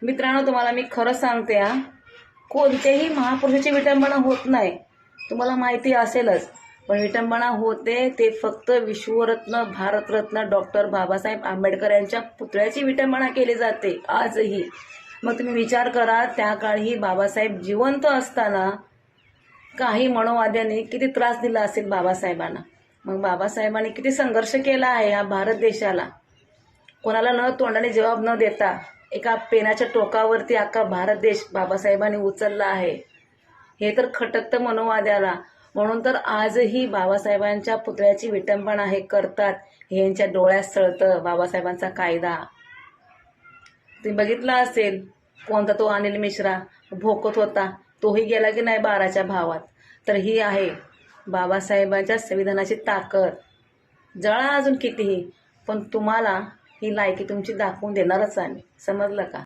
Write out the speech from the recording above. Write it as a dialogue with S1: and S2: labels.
S1: मित्रांनो, तुम्हाला मी खरं सांगते हा, कोणत्याही महापुरुषाची विटंबना होत नाही. तुम्हाला माहिती असेलच, पण विटंबना होते ते फक्त विश्वरत्न भारतरत्न डॉक्टर बाबासाहेब आंबेडकर यांच्या पुतळ्याची विटंबना केली जाते आजही. मग तुम्ही विचार करा, त्या काळी बाबासाहेब जिवंत असताना काही मनोवाद्यांनी किती त्रास दिला असेल बाबासाहेबांना. मग बाबासाहेबांनी किती संघर्ष केला आहे या भारत देशाला. कोणाला न तोंडाने जबाब न देता एका पेनाच्या टोकावरती अख्खा भारत देश बाबासाहेबांनी उचलला आहे. हे तर खटकतं मनोवाद्याला. म्हणून तर आजही बाबासाहेबांच्या पुतळ्याची विटंबना हे करतात. हे यांच्या डोळ्यात सळतं बाबासाहेबांचा कायदा. तुम्ही बघितला असेल, कोणता तो अनिल मिश्रा भोकत होता, तोही गेला की नाही 12च्या भावात. तर ही आहे बाबासाहेबांच्या संविधानाची ताकद. जळा अजून कितीही, पण तुम्हाला ही लायकी तुमची दाखवून देणारच आम्ही. समजलं का?